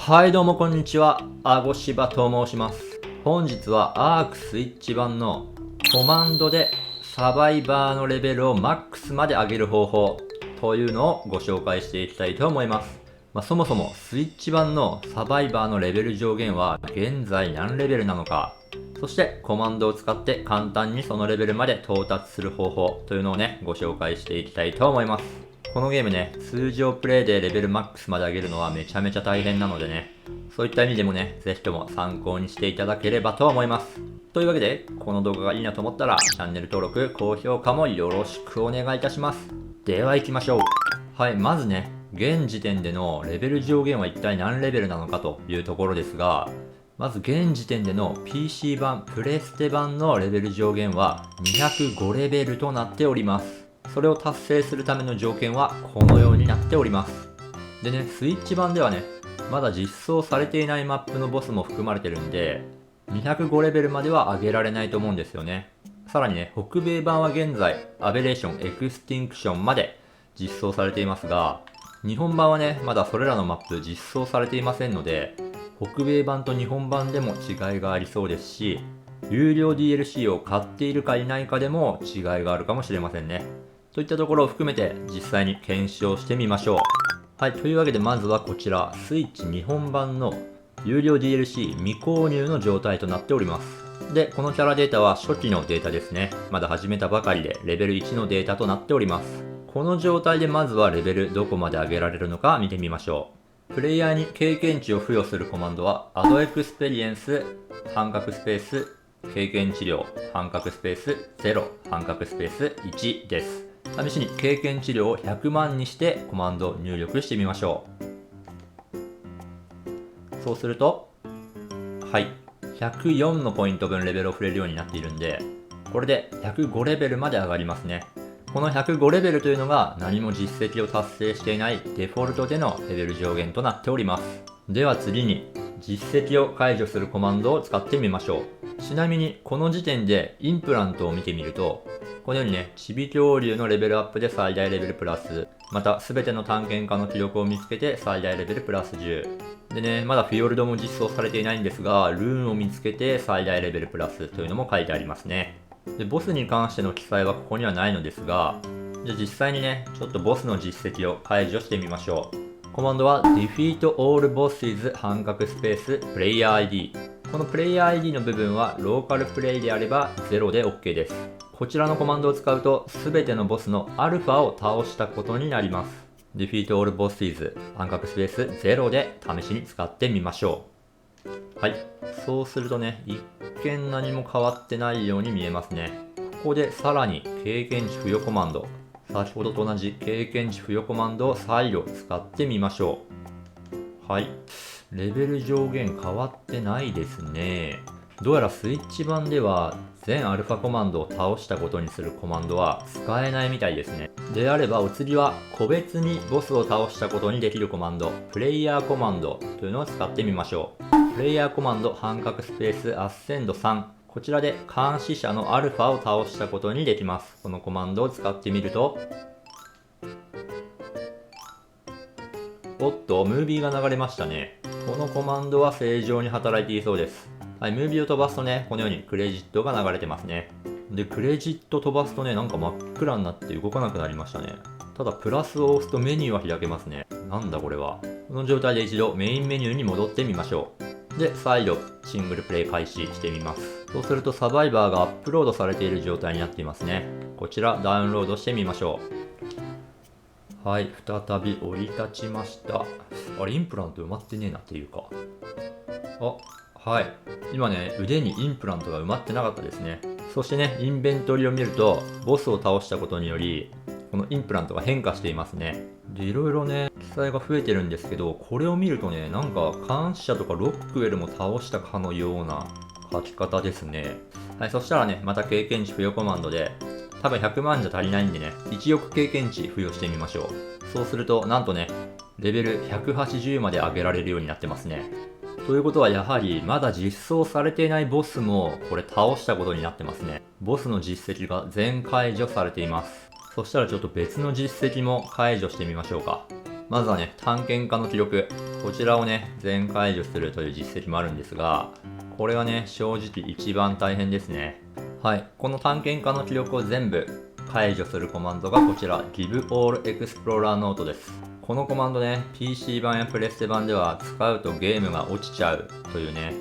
はいどうもこんにちは、あごしばと申します。本日はアークスイッチ版のコマンドでサバイバーのレベルをマックスまで上げる方法というのをご紹介していきたいと思います。そもそもスイッチ版のサバイバーのレベル上限は現在何レベルなのか、そしてコマンドを使って簡単にそのレベルまで到達する方法というのをね、ご紹介していきたいと思います。このゲームね、通常プレイでレベルマックスまで上げるのはめちゃめちゃ大変なのでね、そういった意味でもね、ぜひとも参考にしていただければと思います。というわけで、この動画がいいなと思ったら、チャンネル登録、高評価もよろしくお願いいたします。では行きましょう。はい、まずね、現時点でのレベル上限は一体何レベルなのかというところですが、まず現時点での PC 版、プレステ版のレベル上限は205レベルとなっております。それを達成するための条件はこのようになっております。でね、スイッチ版ではね、まだ実装されていないマップのボスも含まれてるんで、205レベルまでは上げられないと思うんですよね。さらにね、北米版は現在、アベレーション、エクスティンクションまで実装されていますが、日本版はね、まだそれらのマップ実装されていませんので、北米版と日本版でも違いがありそうですし、有料 DLC を買っているかいないかでも違いがあるかもしれませんね。といったところを含めて実際に検証してみましょう。はい、というわけでまずはこちら、スイッチ日本版の有料 DLC 未購入の状態となっております。で、このキャラデータは初期のデータですね。まだ始めたばかりでレベル1のデータとなっております。この状態でまずはレベルどこまで上げられるのか見てみましょう。プレイヤーに経験値を付与するコマンドは Add Experience 半角スペース経験治療半角スペース0半角スペース1です。試しに経験治療を100万にしてコマンドを入力してみましょう。そうすると、はい、104のポイント分レベルを振れるようになっているんで、これで105レベルまで上がりますね。この105レベルというのが何も実績を達成していないデフォルトでのレベル上限となっております。では次に実績を解除するコマンドを使ってみましょう。ちなみにこの時点でインプラントを見てみると、このようにね、チビ恐竜のレベルアップで最大レベルプラス、また全ての探検家の記録を見つけて最大レベルプラス10。でね、まだフィヨルドも実装されていないんですが、ルーンを見つけて最大レベルプラスというのも書いてありますね。で、ボスに関しての記載はここにはないのですが、じゃあ実際にね、ちょっとボスの実績を解除してみましょう。コマンドは Defeat all bosses 半角スペース Player ID。この Player ID の部分はローカルプレイであれば0で OK です。こちらのコマンドを使うと全てのボスのアルファを倒したことになります。Defeat all bosses 半角スペース0で試しに使ってみましょう。はい。そうするとね、一見何も変わってないように見えますね。ここでさらに経験値付与コマンド。先ほどと同じ経験値付与コマンドを再度使ってみましょう。はい。レベル上限変わってないですね。どうやらスイッチ版では全アルファコマンドを倒したことにするコマンドは使えないみたいですね。であればお次は個別にボスを倒したことにできるコマンド、プレイヤーコマンドというのを使ってみましょう。プレイヤーコマンド半角スペースアッセンド3。こちらで監視者のアルファを倒したことにできます。このコマンドを使ってみると、おっと、ムービーが流れましたね。このコマンドは正常に働いていそうです。はい、ムービーを飛ばすとね、このようにクレジットが流れてますね。で、クレジット飛ばすとね、なんか真っ暗になって動かなくなりましたね。ただ、プラスを押すとメニューは開けますね。なんだこれは。この状態で一度メインメニューに戻ってみましょう。で、再度シングルプレイ開始してみます。そうするとサバイバーがアップロードされている状態になっていますね。こちらダウンロードしてみましょう。はい、再び降り立ちました。あれ、インプラント埋まってねえなっていうか。はい。今ね、腕にインプラントが埋まってなかったですね。そしてね、インベントリを見ると、ボスを倒したことにより、このインプラントが変化していますね。で、いろいろね、記載が増えてるんですけど、これを見るとね、なんか監視者とかロックウェルも倒したかのような書き方ですね。はい、そしたらね、また経験値付与コマンドで、多分100万じゃ足りないんでね、1億経験値付与してみましょう。そうすると、なんとね、レベル180まで上げられるようになってますね。ということはやはりまだ実装されていないボスもこれ倒したことになってますね。ボスの実績が全解除されています。そしたらちょっと別の実績も解除してみましょうか。まずはね、探検家の記録。こちらをね、全解除するという実績もあるんですが、これはね、正直一番大変ですね。はい、この探検家の記録を全部解除するコマンドがこちら、Give All Explorer Note です。このコマンドね、PC 版やプレステ版では使うとゲームが落ちちゃうというね、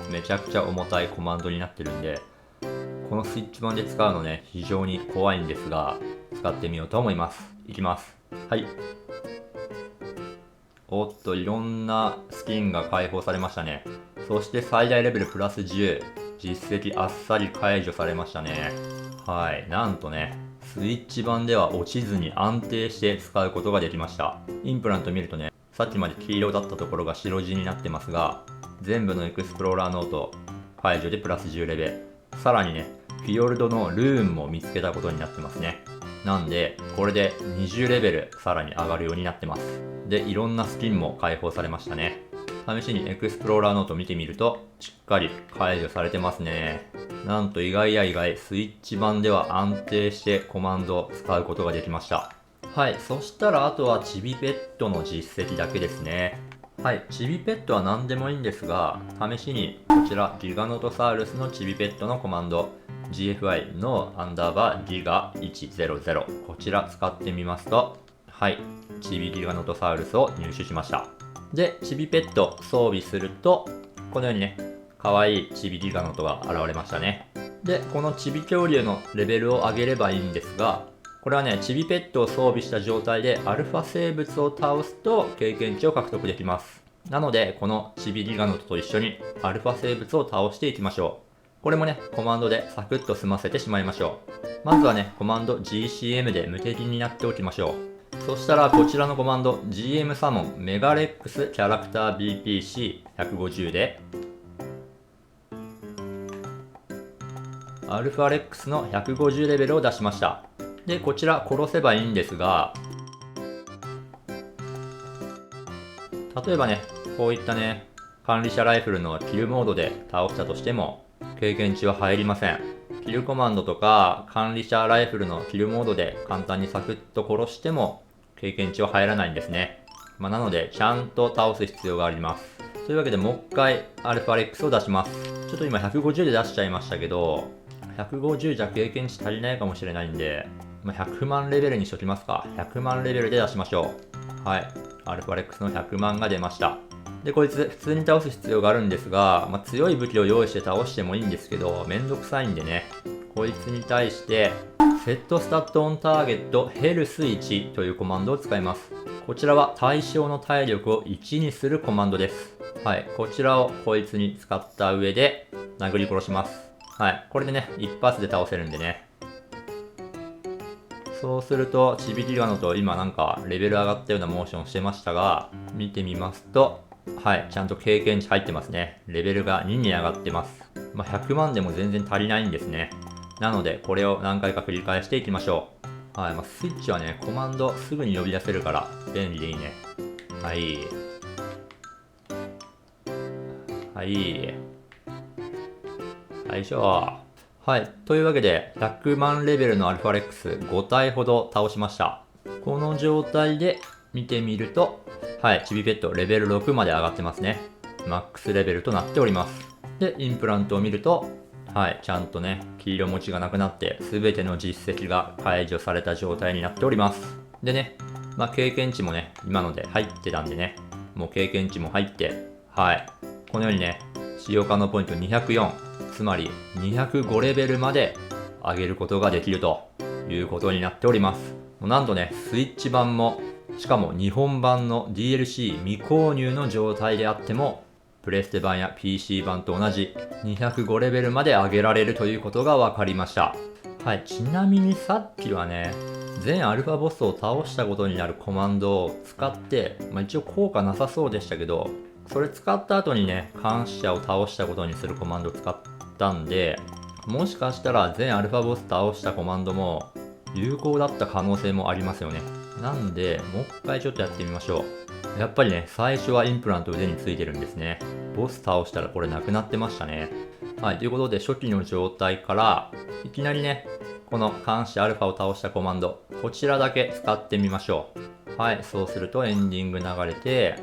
めちゃくちゃ重たいコマンドになってるんで、このスイッチ版で使うのね、非常に怖いんですが、使ってみようと思います。いきます。はい。おっと、いろんなスキンが解放されましたね。そして最大レベルプラス10。実績あっさり解除されましたね。はい。なんとね、スイッチ版では落ちずに安定して使うことができました。インプラント見るとね、さっきまで黄色だったところが白地になってますが、全部のエクスプローラーノート解除でプラス10レベル。さらにね、フィヨルドのルーンも見つけたことになってますね。なんで、これで20レベルさらに上がるようになってます。で、いろんなスキンも解放されましたね。試しにエクスプローラーノート見てみると、しっかり解除されてますね。なんと意外や意外、スイッチ版では安定してコマンドを使うことができました。はい、そしたらあとはチビペットの実績だけですね。はい、チビペットは何でもいいんですが、試しにこちらギガノトサウルスのチビペットのコマンド、GFI のアンダーバーギガ100、こちら使ってみますと、はい、チビギガノトサウルスを入手しました。で、チビペット装備すると、このようにね、可愛いチビギガノトが現れましたね。で、このチビ恐竜のレベルを上げればいいんですが、これはね、チビペットを装備した状態でアルファ生物を倒すと経験値を獲得できます。なので、このチビギガノトと一緒にアルファ生物を倒していきましょう。これもね、コマンドでサクッと済ませてしまいましょう。まずはね、コマンド GCM で無敵になっておきましょう。そしたらこちらのコマンド GM サモンメガレックスキャラクター BPC150 でアルファレックスの150レベルを出しました。で、こちら殺せばいいんですが、例えばね、こういったね、管理者ライフルのキルモードで倒したとしても、経験値は入りません。キルコマンドとか管理者ライフルのキルモードで簡単にサクッと殺しても、経験値は入らないんですね。なので、ちゃんと倒す必要があります。というわけで、もう一回アルファレックスを出します。ちょっと今150で出しちゃいましたけど、150じゃ経験値足りないかもしれないんで、100万レベルにしときますか。100万レベルで出しましょう。はい。アルファレックスの100万が出ました。で、こいつ普通に倒す必要があるんですが、強い武器を用意して倒してもいいんですけど、めんどくさいんでね、こいつに対して、セットスタットオンターゲットヘルス1というコマンドを使います。こちらは対象の体力を1にするコマンドです。はい。こちらをこいつに使った上で、殴り殺します。はい。これでね、一発で倒せるんでね。そうすると、チビギガノと今なんかレベル上がったようなモーションしてましたが、見てみますと、はい、ちゃんと経験値入ってますね。レベルが2に上がってます。100万でも全然足りないんですね。なので、これを何回か繰り返していきましょう。はい、スイッチはね、コマンドすぐに呼び出せるから便利でいいね。はい。はい。よいしょ。はい。というわけで、100万レベルのアルファレックス5体ほど倒しました。この状態で見てみると、はい、チビペットレベル6まで上がってますね。マックスレベルとなっております。で、インプラントを見ると、はい、ちゃんとね、黄色文字がなくなって、すべての実績が解除された状態になっております。でね、経験値もね、今ので入ってたんでね、もう経験値も入って、はい、このようにね、使用可能ポイント204、つまり205レベルまで上げることができるということになっております。なんとね、スイッチ版も、しかも日本版の DLC 未購入の状態であっても、プレステ版や PC 版と同じ205レベルまで上げられるということが分かりました。はい、ちなみにさっきはね、全アルファボスを倒したことになるコマンドを使って、一応効果なさそうでしたけど、それ使った後にね、監視者を倒したことにするコマンドを使ったんで、もしかしたら全アルファボス倒したコマンドも有効だった可能性もありますよね。なんで、もう一回ちょっとやってみましょう。やっぱりね、最初はインプラント腕についてるんですね。ボス倒したらこれなくなってましたね。はい、ということで初期の状態から、いきなりね、この監視アルファを倒したコマンド、こちらだけ使ってみましょう。はい、そうするとエンディング流れて、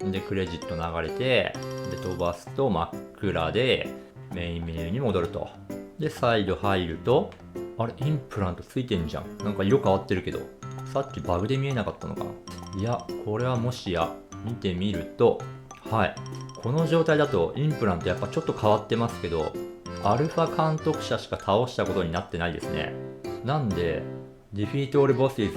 で、クレジット流れて、で、飛ばすと真っ暗で、メインメニューに戻ると。で、再度入ると、あれ、インプラントついてんじゃん。なんか色変わってるけど、さっきバグで見えなかったのかな。いや、これはもしや、見てみると、はい。この状態だとインプラントやっぱちょっと変わってますけど、アルファ監督者しか倒したことになってないですね。なんで、Defeat all bosses、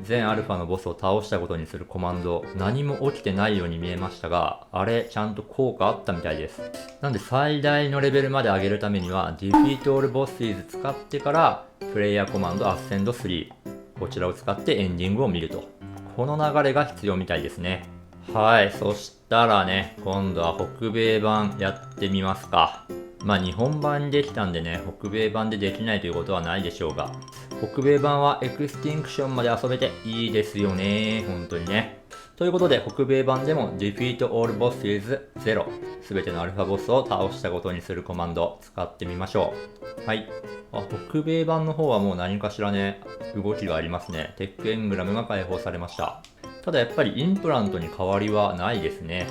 全アルファのボスを倒したことにするコマンド、何も起きてないように見えましたが、あれ、ちゃんと効果あったみたいです。なんで最大のレベルまで上げるためには、Defeat all bosses 使ってから、プレイヤーコマンド Ascend 3、こちらを使ってエンディングを見ると。この流れが必要みたいですね。はい、そしたらね、今度は北米版やってみますか。まあ日本版にできたんでね、北米版でできないということはないでしょうが、北米版はエクスティンクションまで遊べていいですよね、本当にね。ということで、北米版でも Defeat all bosses 0、すべてのアルファボスを倒したことにするコマンド使ってみましょう。はい。北米版の方はもう何かしらね、動きがありますね。テックエングラムが解放されました。ただやっぱりインプラントに変わりはないですね。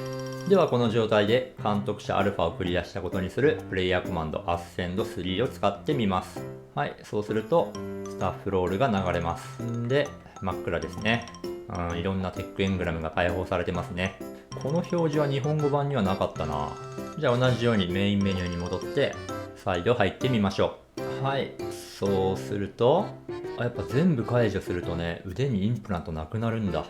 ではこの状態で監督者アルファをクリアしたことにするプレイヤーコマンド Ascend 3を使ってみます。はい、そうするとスタッフロールが流れます。んで、真っ暗ですね。いろんなテックエングラムが解放されてますね。この表示は日本語版にはなかったな。じゃあ同じようにメインメニューに戻って再度入ってみましょう。はい、そうすると、やっぱ全部解除するとね、腕にインプラントなくなるんだ。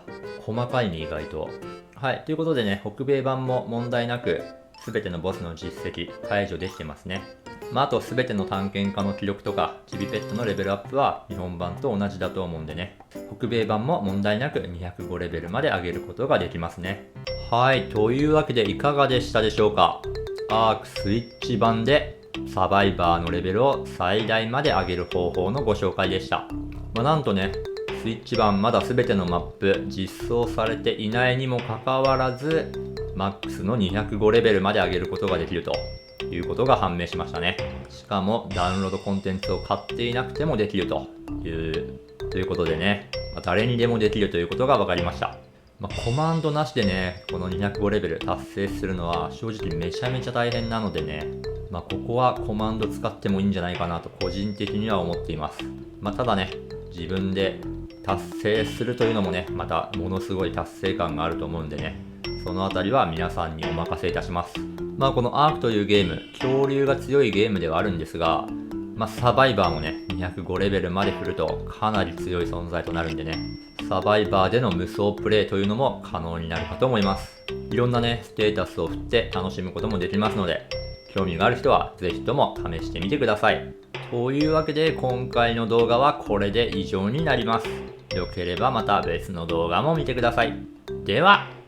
細かいね、意外と。はい、ということでね、北米版も問題なく、すべてのボスの実績解除できてますね。あとすべての探検家の記録とか、チビペットのレベルアップは日本版と同じだと思うんでね、北米版も問題なく205レベルまで上げることができますね。はい、というわけでいかがでしたでしょうか。アークスイッチ版でサバイバーのレベルを最大まで上げる方法のご紹介でした。なんとね、スイッチ版まだ全てのマップ実装されていないにもかかわらず、マックスの205レベルまで上げることができるということが判明しましたね。しかもダウンロードコンテンツを買っていなくてもできるということでね、誰にでもできるということが分かりました。コマンドなしでね、この205レベル達成するのは正直めちゃめちゃ大変なのでね、ここはコマンド使ってもいいんじゃないかなと個人的には思っています。ただね、自分で達成するというのもね、またものすごい達成感があると思うんでね、そのあたりは皆さんにお任せいたします。このアークというゲーム、恐竜が強いゲームではあるんですが、サバイバーもね、205レベルまで振るとかなり強い存在となるんでね、サバイバーでの無双プレイというのも可能になるかと思います。いろんなね、ステータスを振って楽しむこともできますので、興味がある人はぜひとも試してみてください。というわけで今回の動画はこれで以上になります。よければまた別の動画も見てください。では。